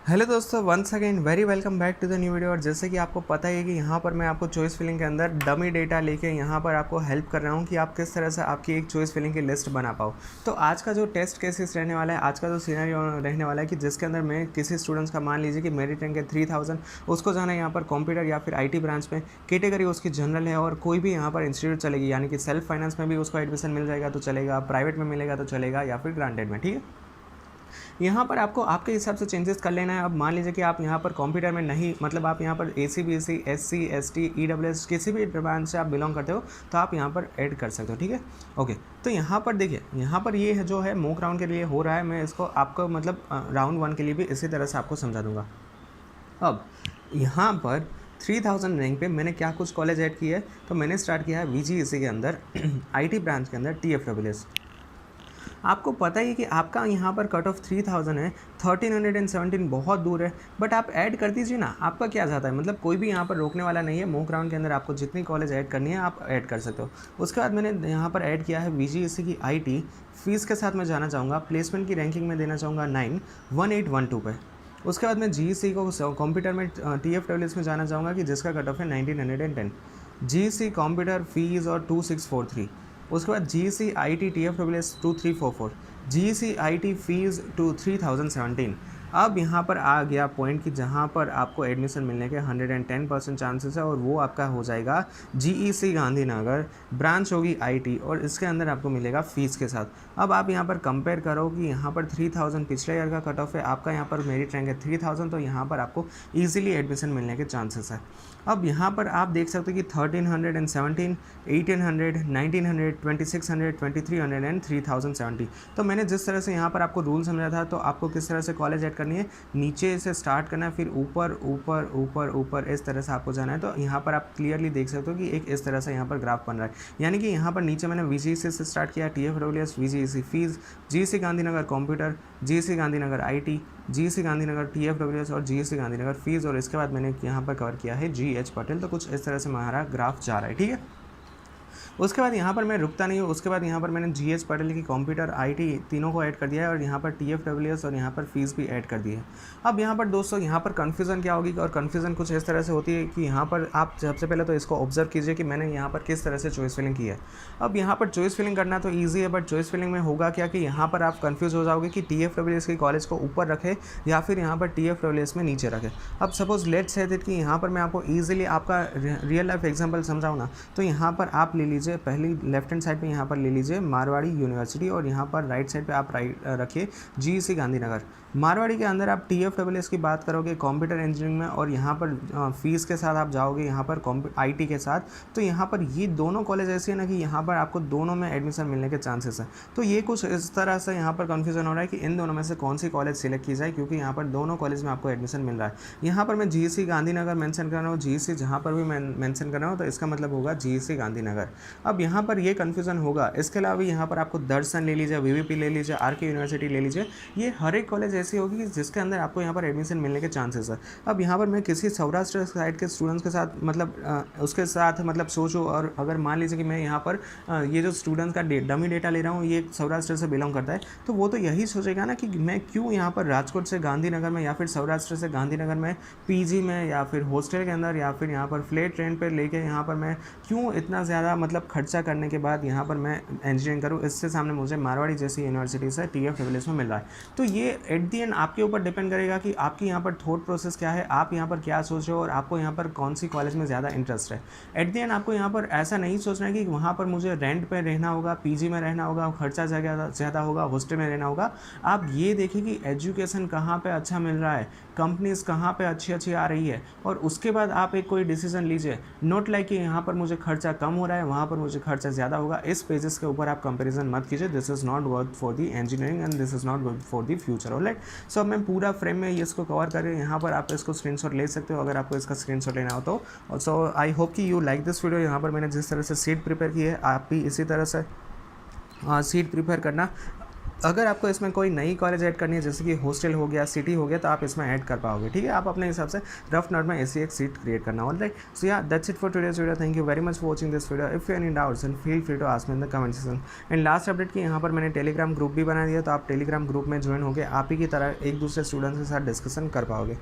Hello दोस्तों, once again very welcome back to the new video. और जैसे कि आपको पता है कि यहाँ पर मैं आपको चॉइस फिलिंग के अंदर डमी डेटा लेके यहाँ पर आपको हेल्प कर रहा हूँ कि आप किस तरह से आपकी एक चॉइस फिलिंग की लिस्ट बना पाओ। तो आज का जो टेस्ट केसेस रहने वाला है, आज का जो सिनेरियो रहने वाला है कि जिसके अंदर मैं किसी स्टूडेंट्स का मान लीजिए कि मेरिट रैंक है 3000, उसको जाना है यहाँ पर कंप्यूटर या फिर IT ब्रांच में, कैटेगरी उसकी जनरल है और कोई भी यहाँ पर इंस्टीट्यूट चलेगी, यानी कि सेल्फ फाइनेंस में भी उसको एडमिशन मिल जाएगा तो चलेगा, प्राइवेट में मिलेगा तो चलेगा या फिर ग्रांटेड में। ठीक है, यहाँ पर आपको आपके हिसाब से चेंजेस कर लेना है। अब मान लीजिए कि आप यहाँ पर कंप्यूटर में नहीं, मतलब आप यहाँ पर AC BC SC ST EWS किसी भी ब्रांच से आप बिलोंग करते हो तो आप यहाँ पर ऐड कर सकते हो। ठीक है, ओके। तो यहाँ पर देखिए, यहाँ पर ये है जो है मॉक राउंड के लिए हो रहा है, मैं इसको आपको मतलब राउंड 1 के लिए भी इसी तरह से आपको समझा दूंगा। अब यहाँ पर 3000 रैंक पे मैंने क्या कुछ कॉलेज ऐड किया है, तो मैंने स्टार्ट किया है VGEC के अंदर IT ब्रांच के अंदर TFWS। आपको पता ही है कि आपका यहाँ पर कट ऑफ 3000 है, 1317 बहुत दूर है, बट आप ऐड कर दीजिए ना, आपका क्या जाता है, मतलब कोई भी यहाँ पर रोकने वाला नहीं है। मॉक राउंड के अंदर आपको जितनी कॉलेज ऐड करनी है आप ऐड कर सकते हो। उसके बाद मैंने यहाँ पर ऐड किया है VGEC की IT। फीस के साथ मैं जाना चाहूँगा, प्लेसमेंट की रैंकिंग में देना चाहूँगा 91812 पे। उसके बाद मैं GEC को कंप्यूटर में TFWS में जाना चाहूँगा कि जिसका कट ऑफ है 1910। GEC कंप्यूटर फीस और 2643। उसके बाद GEC IT TFWS 2344, GEC IT fees to 3017। अब यहाँ पर आ गया पॉइंट कि जहाँ पर आपको एडमिशन मिलने के 110% चांसेस है और वो आपका हो जाएगा GEC गांधीनगर, ब्रांच होगी IT और इसके अंदर आपको मिलेगा फ़ीस के साथ। अब आप यहाँ पर कंपेयर करो कि यहाँ पर 3000 पिछले ईयर का कट ऑफ है, आपका यहाँ पर मेरिट रैंक है 3000, तो यहाँ पर आपको ईजिली एडमिशन मिलने के चांसेस है। अब यहाँ पर आप देख सकते हो कि 1317, 1800, 1900, 2600, 2300 एंड 3070। तो मैंने जिस तरह से यहाँ पर आपको रूल समझा था, तो आपको किस तरह से कॉलेज ऐड करनी है, नीचे से स्टार्ट करना है, फिर ऊपर ऊपर ऊपर ऊपर इस तरह से आपको जाना है। तो यहाँ पर आप क्लियरली देख सकते हो कि एक इस तरह से यहाँ पर ग्राफ बन रहा है, यानी कि यहाँ पर नीचे मैंने VGEC से स्टार्ट किया, TFWS VGEC fees, GEC Gandhinagar computer, GEC Gandhinagar IT, GEC Gandhinagar TFWS और GEC गांधीनगर फीस, और इसके बाद मैंने यहाँ पर कवर किया है GH पटेल। तो कुछ इस तरह से हमारा ग्राफ जा रहा है। ठीक है, उसके बाद यहाँ पर मैं रुकता नहीं हूँ, उसके बाद यहाँ पर मैंने GH पटेल की कंप्यूटर IT तीनों को ऐड कर दिया है और यहाँ पर TFWS और यहाँ पर फीस भी ऐड कर दी है। अब यहाँ पर दोस्तों यहाँ पर कन्फ्यूज़न क्या होगी, और कन्फ्यूज़न कुछ इस तरह से होती है कि यहाँ पर आप सबसे पहले तो इसको ऑब्जर्व कीजिए कि मैंने यहाँ पर किस तरह से चॉइस फिलिंग की है। अब यहाँ पर चॉइस फिलिंग करना तो ईजी है, बट चॉइस फिलिंग में होगा क्या कि यहाँ पर आप कन्फ्यूज हो जाओगे कि TFWS की कॉलेज को ऊपर रखे या फिर यहाँ पर TFWS में नीचे रखे। अब सपोज लेट्स से दैट कि यहाँ पर मैं आपको ईजिली आपका रियल लाइफ एग्जाम्पल समझाऊँ ना, तो यहाँ पर आप ले लीजिए, पहली लेफ्ट हैंड साइड पे यहाँ पर ले लीजिए मारवाड़ी यूनिवर्सिटी और यहाँ पर राइट साइड पे आप रखिए GEC गांधीनगर। मारवाड़ी के अंदर आप TFWS की बात करोगे कंप्यूटर इंजीनियरिंग में, और यहाँ पर फीस के साथ आप जाओगे यहाँ पर IT के साथ, तो यहाँ पर ये दोनों कॉलेज ऐसे है ना कि यहाँ पर आपको दोनों में एडमिशन मिलने के चांसेस है। तो ये कुछ इस तरह से यहाँ पर कन्फ्यूजन हो रहा है कि इन दोनों में से कौन सी कॉलेज सिलेक्ट की जाए, क्योंकि यहाँ पर दोनों कॉलेज में आपको एडमिशन मिल रहा है। यहाँ पर मैं GEC गांधीनगर मेंशन कर रहा हूँ, GEC जहाँ पर भी मैं मेंशन कर रहा हूँ तो इसका मतलब होगा GEC गांधीनगर। अब यहाँ पर ये कन्फ्यूजन होगा। इसके अलावा यहाँ पर आपको दर्शन ले लीजिए, VVP ले लीजिए, RK यूनिवर्सिटी ले लीजिए, ये हर एक कॉलेज ऐसी होगी कि जिसके अंदर आपको यहाँ पर एडमिशन मिलने के चांसेस है। अब यहाँ पर मैं किसी सौराष्ट्र साइड के स्टूडेंट्स के साथ मतलब उसके साथ मतलब सोचूँ, और अगर मान लीजिए कि मैं यहाँ पर ये जो स्टूडेंट्स का डमी डेटा ले रहा हूँ ये सौराष्ट्र से बिलोंग करता है, तो वो तो यही सोचेगा ना कि मैं क्यों यहाँ पर राजकोट से गांधीनगर में या फिर सौराष्ट्र से गांधीनगर में PG में या फिर हॉस्टल के अंदर या फिर यहाँ पर फ्लैट रेंट पर लेके यहाँ पर मैं क्यों इतना ज़्यादा मतलब खर्चा करने के बाद यहाँ पर मैं इंजीनियरिंग करूँ, इससे सामने मुझे मारवाड़ी जैसी यूनिवर्सिटी से TFWS में मिल रहा है। तो ये एट दी एंड आपके ऊपर डिपेंड करेगा कि आपकी यहाँ पर थॉट प्रोसेस क्या है, आप यहाँ पर क्या सोच रहे हो और आपको यहाँ पर कौन सी कॉलेज में ज़्यादा इंटरेस्ट है। एट दी एंड आपको यहाँ पर ऐसा नहीं सोचना है कि वहाँ पर मुझे रेंट पे रहना होगा, PG में रहना होगा, खर्चा ज़्यादा होगा, हॉस्टल में रहना होगा। आप ये देखिए कि एजुकेशन कहाँ पर अच्छा मिल रहा है, कंपनीज कहाँ पे अच्छी आ रही है, और उसके बाद आप एक कोई डिसीजन लीजिए। नोट लाइक कि यहाँ पर मुझे खर्चा कम हो रहा है, वहाँ पर मुझे खर्चा ज़्यादा होगा, इस पेजेस के ऊपर आप कंपैरिजन मत कीजिए। This is not good for the engineering and this is not good for the future. Alright, so मैं पूरा फ्रेम में इसको कवर कर रही हूँ। यहाँ पर आप इसको स्क्रीनशॉट ले सकते हो अगर आपको इसका स्क्रीनशॉट लेना हो तो। सो आई होप कि यू लाइक दिस वीडियो। यहाँ पर मैंने जिस तरह से सीट प्रिपेयर की है, आप भी इसी तरह से सीट प्रिपेयर करना। अगर आपको इसमें कोई नई कॉलेज ऐड करनी है, जैसे कि हॉस्टल हो गया, सिटी हो गया, तो आप इसमें ऐड कर पाओगे, ठीक है। आप अपने हिसाब से रफ नोट में ऐसी एक सीट क्रिएट करना, alright. So yeah that's it for today's video. Thank you very much for watching this video. If you any doubts and feel free to ask me in the comment section. And last update की यहाँ पर मैंने Telegram group भी बना दिया, तो आप Telegram group में ज्वाइन होकर आप ही की तरह एक दूसरे स्टूडेंट्स के साथ डिस्कशन कर पाओगे।